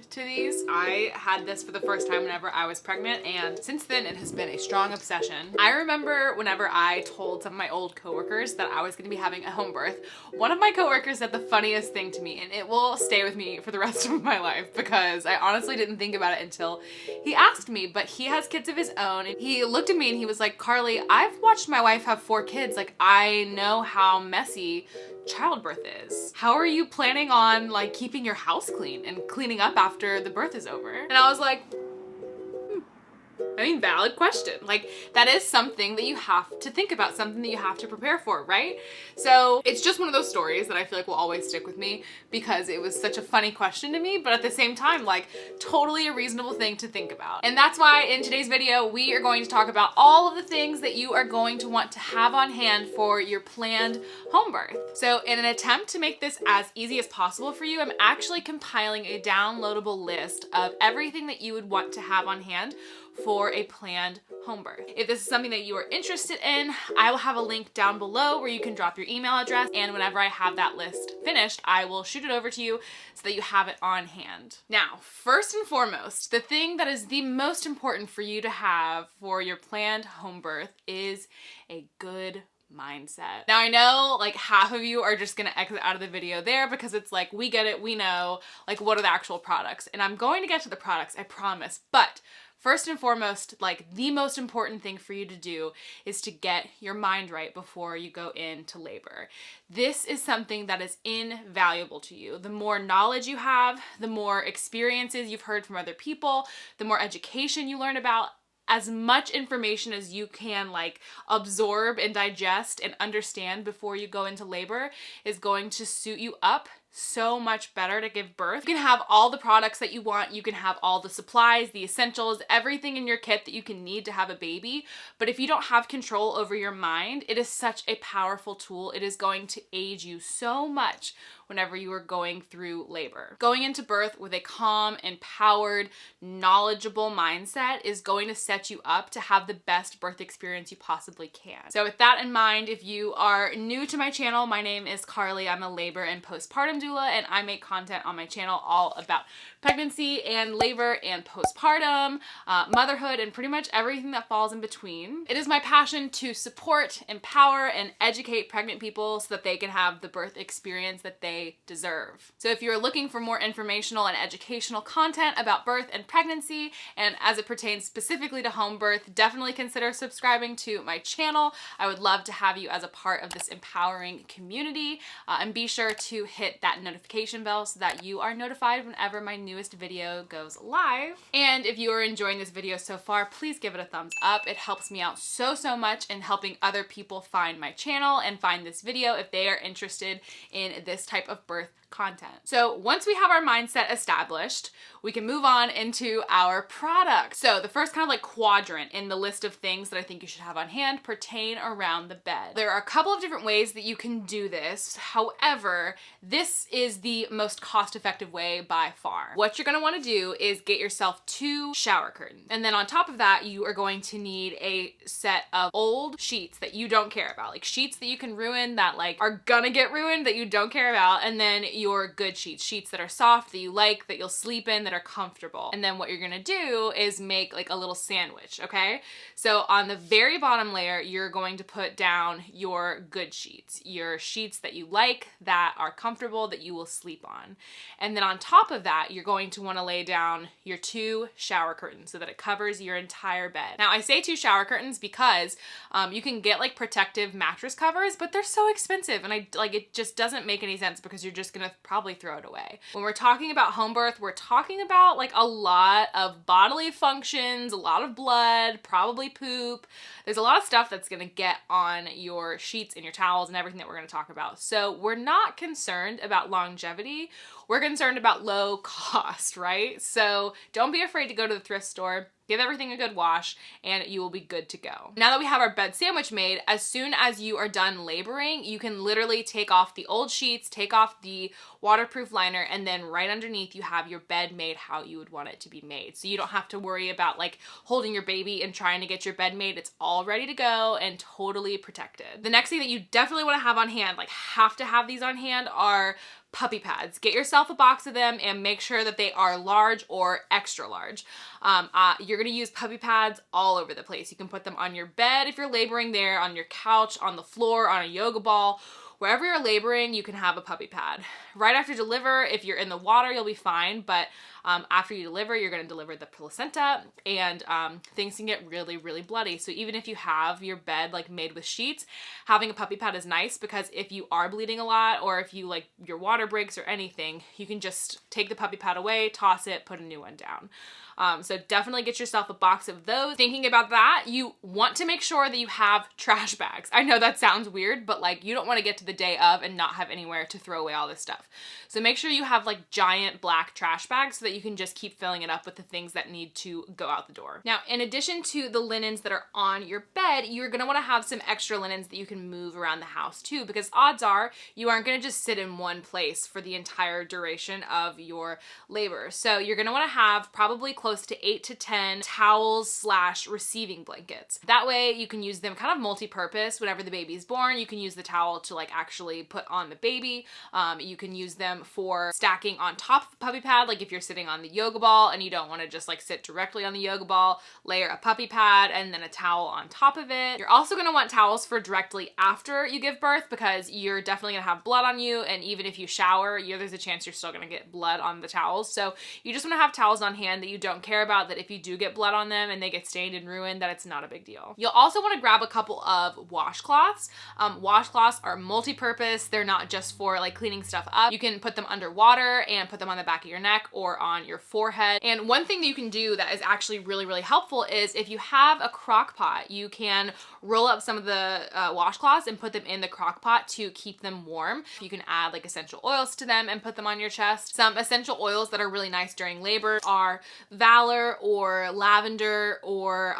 to these. I had this for the first time whenever I was pregnant, and since then it has been a strong obsession. I remember whenever I told some of my old coworkers that I was gonna be having a home birth, one of my coworkers said the funniest thing to me, and it will stay with me for the rest of my life because I honestly didn't think about it until he asked me, but he has kids of his own, and he looked at me and he was like, Carly, I've watched my wife have 4 kids. Like, I know how messy childbirth is. How are you planning on like keeping your house clean and cleaning up after the birth is over? And I was like, I mean, valid question. Like, that is something that you have to think about, something that you have to prepare for, right? So it's just one of those stories that I feel like will always stick with me because it was such a funny question to me, but at the same time, like, totally a reasonable thing to think about. And that's why in today's video, we are going to talk about all of the things that you are going to want to have on hand for your planned home birth. So in an attempt to make this as easy as possible for you, I'm actually compiling a downloadable list of everything that you would want to have on hand for a planned home birth. If this is something that you are interested in, I will have a link down below where you can drop your email address, and whenever I have that list finished, I will shoot it over to you so that you have it on hand. Now, first and foremost, the thing that is the most important for you to have for your planned home birth is a good mindset. Now I know like half of you are just gonna exit out of the video there because it's like, we get it, we know, like what are the actual products? And I'm going to get to the products, I promise, but first and foremost, like the most important thing for you to do is to get your mind right before you go into labor. This is something that is invaluable to you. The more knowledge you have, the more experiences you've heard from other people, the more education you learn about, as much information as you can like absorb and digest and understand before you go into labor is going to suit you up so much better to give birth. You can have all the products that you want, you can have all the supplies, the essentials, everything in your kit that you can need to have a baby, but if you don't have control over your mind, it is such a powerful tool. It is going to aid you so much whenever you are going through labor. Going into birth with a calm, empowered, knowledgeable mindset is going to set you up to have the best birth experience you possibly can. So with that in mind, if you are new to my channel, my name is Carly. I'm a labor and postpartum doula, and I make content on my channel all about pregnancy and labor and postpartum, motherhood, and pretty much everything that falls in between. It is my passion to support, empower, and educate pregnant people so that they can have the birth experience that they deserve. So if you're looking for more informational and educational content about birth and pregnancy, and as it pertains specifically to home birth, definitely consider subscribing to my channel. I would love to have you as a part of this empowering community, and be sure to hit that notification bell so that you are notified whenever my newest video goes live. And if you are enjoying this video so far, please give it a thumbs up. It helps me out so much in helping other people find my channel and find this video if they are interested in this type of birth content. So once we have our mindset established, we can move on into our products. So the first kind of like quadrant in the list of things that I think you should have on hand pertain around the bed. There are a couple of different ways that you can do this. However, this is the most cost-effective way by far. What you're gonna wanna do is get yourself 2 shower curtains. And then on top of that, you are going to need a set of old sheets that you don't care about. Like sheets that you can ruin, that like are gonna get ruined, that you don't care about. And then your good sheets that are soft, that you like, that you'll sleep in, that are comfortable. And then what you're gonna do is make like a little sandwich, okay? So on the very bottom layer, you're going to put down your good sheets, your sheets that you like, that are comfortable, that you will sleep on. And then on top of that, you're going to wanna lay down your 2 shower curtains so that it covers your entire bed. Now I say 2 shower curtains because you can get like protective mattress covers, but they're so expensive, and it just doesn't make any sense because you're just gonna probably throw it away. When we're talking about home birth, we're talking about like a lot of bodily functions, a lot of blood, probably poop. There's a lot of stuff that's gonna get on your sheets and your towels and everything that we're gonna talk about. So we're not concerned about longevity. We're concerned about low cost, right? So don't be afraid to go to the thrift store. Give everything a good wash and you will be good to go. Now that we have our bed sandwich made, as soon as you are done laboring, you can literally take off the old sheets, take off the waterproof liner, and then right underneath you have your bed made how you would want it to be made. So you don't have to worry about like holding your baby and trying to get your bed made. It's all ready to go and totally protected. The next thing that you definitely want to have on hand, like have to have these on hand, are puppy pads. Get yourself a box of them and make sure that they are large or extra large. You're gonna use puppy pads all over the place. You can put them on your bed if you're laboring there, on your couch, on the floor, on a yoga ball. Wherever you're laboring, you can have a puppy pad. Right after deliver, if you're in the water, you'll be fine, but after you deliver, you're gonna deliver the placenta, and things can get really, really bloody. So even if you have your bed like made with sheets, having a puppy pad is nice, because if you are bleeding a lot, or if you like your water breaks or anything, you can just take the puppy pad away, toss it, put a new one down. So definitely get yourself a box of those. Thinking about that, you want to make sure that you have trash bags. I know that sounds weird, but like you don't want to get to the day of and not have anywhere to throw away all this stuff. So make sure you have like giant black trash bags so that you can just keep filling it up with the things that need to go out the door. Now, in addition to the linens that are on your bed, you're gonna wanna have some extra linens that you can move around the house too, because odds are you aren't gonna just sit in one place for the entire duration of your labor. So you're gonna wanna have probably close to 8 to 10 towels / receiving blankets. That way you can use them kind of multi-purpose. Whenever the baby's born, you can use the towel to like actually put on the baby. You can use them for stacking on top of the puppy pad. Like if you're sitting on the yoga ball and you don't want to just like sit directly on the yoga ball, layer a puppy pad and then a towel on top of it. You're also going to want towels for directly after you give birth, because you're definitely going to have blood on you, and even if you shower, there's a chance you're still going to get blood on the towels. So you just want to have towels on hand that you don't care about, that if you do get blood on them and they get stained and ruined, that it's not a big deal. You'll also want to grab a couple of washcloths. Washcloths are multi-purpose. They're not just for like cleaning stuff up. You can put them underwater and put them on the back of your neck or on your forehead. And one thing that you can do that is actually really, really helpful is if you have a crock pot, you can roll up some of the washcloths and put them in the crock pot to keep them warm. You can add like essential oils to them and put them on your chest. Some essential oils that are really nice during labor are Valor or lavender, or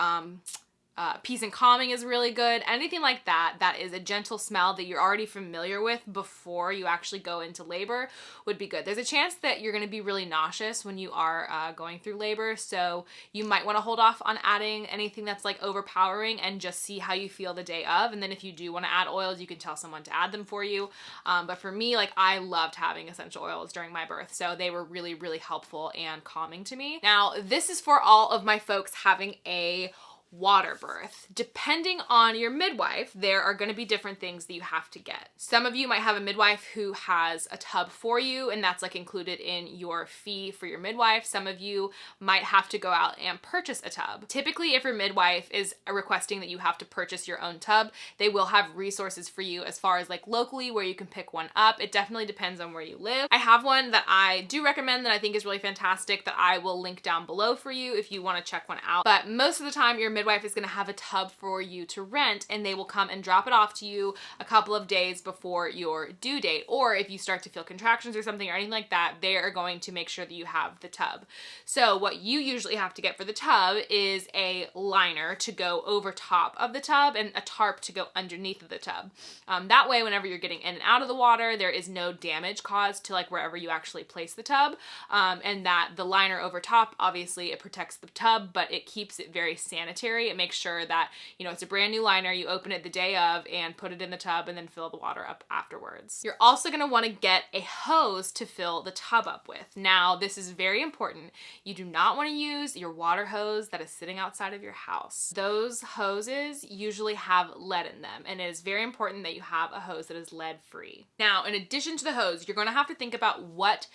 Peace and Calming is really good. Anything like that, that is a gentle smell that you're already familiar with before you actually go into labor would be good. There's a chance that you're going to be really nauseous when you are going through labor, so you might want to hold off on adding anything that's like overpowering and just see how you feel the day of. And then if you do want to add oils, you can tell someone to add them for you. But for me, like I loved having essential oils during my birth, so they were really, really helpful and calming to me. Now, this is for all of my folks having a water birth. Depending on your midwife, there are going to be different things that you have to get. Some of you might have a midwife who has a tub for you, and that's like included in your fee for your midwife. Some of you might have to go out and purchase a tub. Typically, if your midwife is requesting that you have to purchase your own tub, they will have resources for you as far as like locally where you can pick one up. It definitely depends on where you live. I have one that I do recommend that I think is really fantastic that I will link down below for you if you want to check one out. But most of the time, your midwife is going to have a tub for you to rent, and they will come and drop it off to you a couple of days before your due date. Or if you start to feel contractions or something or anything like that, they are going to make sure that you have the tub. So what you usually have to get for the tub is a liner to go over top of the tub and a tarp to go underneath of the tub. That way, whenever you're getting in and out of the water, there is no damage caused to like wherever you actually place the tub. And that the liner over top, obviously it protects the tub, but it keeps it very sanitary. It makes sure that, you know, it's a brand new liner. You open it the day of and put it in the tub and then fill the water up afterwards. You're also going to want to get a hose to fill the tub up with. Now, this is very important. You do not want to use your water hose that is sitting outside of your house. Those hoses usually have lead in them, and it is very important that you have a hose that is lead free. Now, in addition to the hose, you're going to have to think about what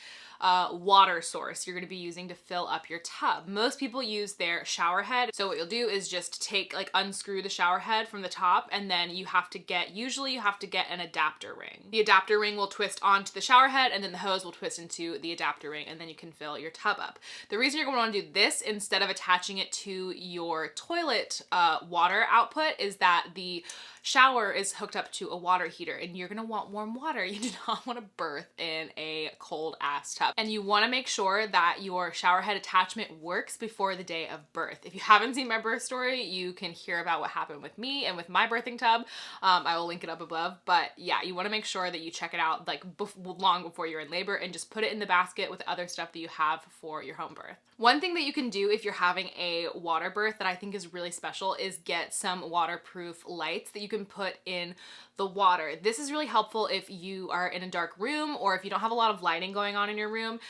water source you're going to be using to fill up your tub. Most people use their shower head. So what you'll do is just unscrew the shower head from the top, and then usually you have to get an adapter ring. The adapter ring will twist onto the shower head, and then the hose will twist into the adapter ring, and then you can fill your tub up. The reason you're going to want to do this instead of attaching it to your toilet water output is that the shower is hooked up to a water heater, and you're gonna want warm water. You do not want to birth in a cold ass tub. And you want to make sure that your shower head attachment works before the day of birth. If you haven't seen my birth story, story, you can hear about what happened with me and with my birthing tub. I will link it up above, but yeah, you want to make sure that you check it out like long before you're in labor and just put it in the basket with other stuff that you have for your home birth. One thing that you can do if you're having a water birth that I think is really special is get some waterproof lights that you can put in the water. This is really helpful if you are in a dark room or if you don't have a lot of lighting going on in your room.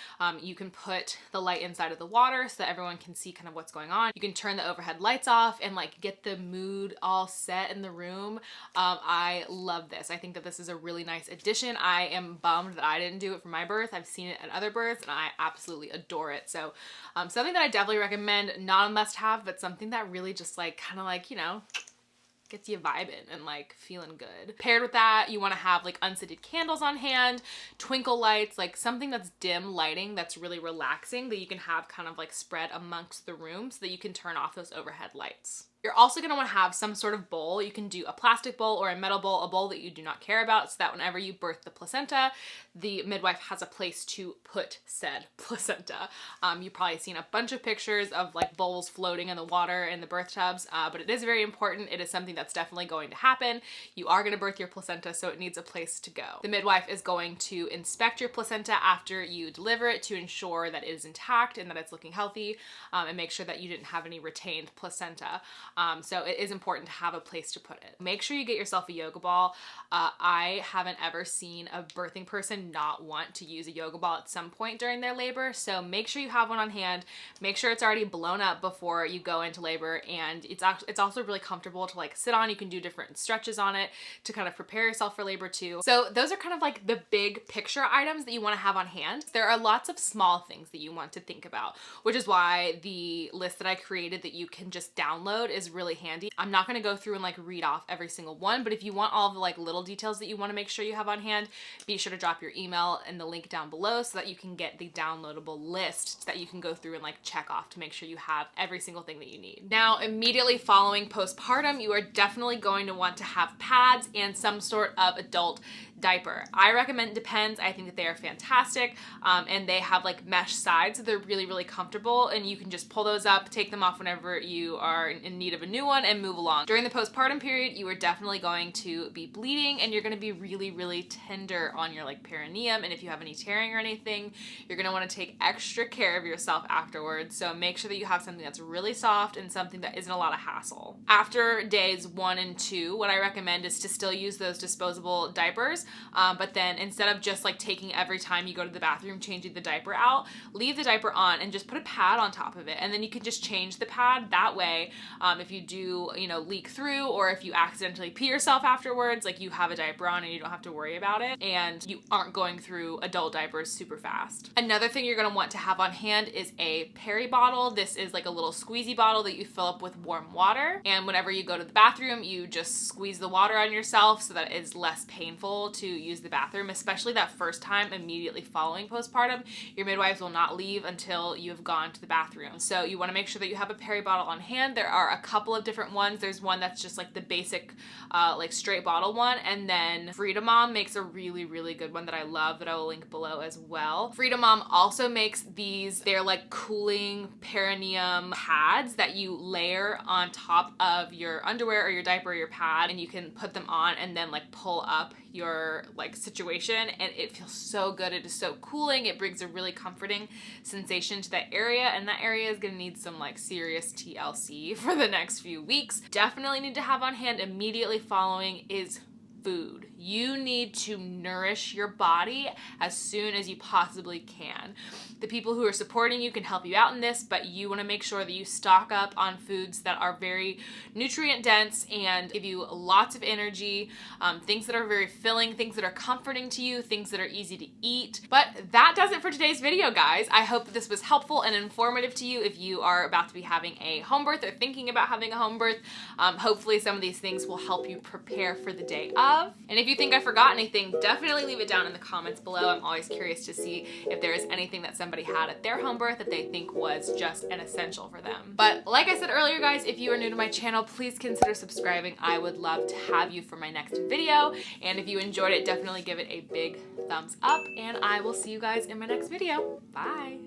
You can put the light inside of the water so that everyone can see kind of what's going on. You can turn the overhead lights off and like get the mood all set in the room. I love this. I think that this is a really nice addition. I am bummed that I didn't do it for my birth. I've seen it at other births and I absolutely adore it. So something that I definitely recommend, not a must have, but something that really just like kind of like, you know, gets you vibing and like feeling good. Paired with that, you want to have like unscented candles on hand, twinkle lights, like something that's dim lighting that's really relaxing that you can have kind of like spread amongst the room so that you can turn off those overhead lights. You're also going to want to have some sort of bowl. You can do a plastic bowl or a metal bowl, a bowl that you do not care about, so that whenever you birth the placenta, the midwife has a place to put said placenta. You've probably seen a bunch of pictures of like bowls floating in the water in the birth tubs, but it is very important. It is something that's definitely going to happen. You are going to birth your placenta, so it needs a place to go. The midwife is going to inspect your placenta after you deliver it to ensure that it is intact and that it's looking healthy, and make sure that you didn't have any retained placenta. So it is important to have a place to put it. Make sure you get yourself a yoga ball. I haven't ever seen a birthing person not want to use a yoga ball at some point during their labor. So make sure you have one on hand. Make sure it's already blown up before you go into labor. And it's also really comfortable to like sit on. You can do different stretches on it to kind of prepare yourself for labor too. So those are kind of like the big picture items that you want to have on hand. There are lots of small things that you want to think about, which is why the list that I created that you can just download is really handy. I'm not going to go through and like read off every single one, but if you want all the like little details that you want to make sure you have on hand, be sure to drop your email in the link down below so that you can get the downloadable list that you can go through and like check off to make sure you have every single thing that you need. Now, immediately following postpartum, you are definitely going to want to have pads and some sort of adult diaper. I recommend Depends. I think that they are fantastic, and they have like mesh sides, so they're really, really comfortable, and you can just pull those up, take them off whenever you are in need of a new one, and move along. During the postpartum period, you are definitely going to be bleeding, and you're going to be really, really tender on your like perineum, and if you have any tearing or anything, you're going to want to take extra care of yourself afterwards, so make sure that you have something that's really soft and something that isn't a lot of hassle. After days 1 and 2, what I recommend is to still use those disposable diapers, but then instead of just like taking every time you go to the bathroom, changing the diaper out, leave the diaper on and just put a pad on top of it. And then you can just change the pad that way. If you do, you know, leak through, or if you accidentally pee yourself afterwards, like you have a diaper on and you don't have to worry about it. And you aren't going through adult diapers super fast. Another thing you're going to want to have on hand is a peri bottle. This is like a little squeezy bottle that you fill up with warm water. And whenever you go to the bathroom, you just squeeze the water on yourself so that it's less painful to use the bathroom, especially that first time immediately following postpartum. Your midwives will not leave until you have gone to the bathroom. So you want to make sure that you have a peri bottle on hand. There are a couple of different ones. There's one that's just like the basic like straight bottle one, and then Freedom Mom makes a really, really good one that I love that I will link below as well. Freedom Mom also makes these, they're like cooling perineum pads that you layer on top of your underwear or your diaper or your pad, and you can put them on and then like pull up your like situation, and it feels so good. It is so cooling. It brings a really comforting sensation to that area, and that area is gonna need some like serious TLC for the next few weeks. Definitely need to have on hand immediately following is food. You need to nourish your body as soon as you possibly can. The people who are supporting you can help you out in this, but you want to make sure that you stock up on foods that are very nutrient dense and give you lots of energy, things that are very filling, things that are comforting to you, things that are easy to eat. But that does it for today's video, guys. I hope that this was helpful and informative to you if you are about to be having a home birth or thinking about having a home birth. Hopefully some of these things will help you prepare for the day of. And if you think I forgot anything, definitely leave it down in the comments below. I'm always curious to see if there is anything that somebody had at their home birth that they think was just an essential for them. But like I said earlier, guys, if you are new to my channel, please consider subscribing. I would love to have you for my next video. And if you enjoyed it, definitely give it a big thumbs up, and I will see you guys in my next video. Bye.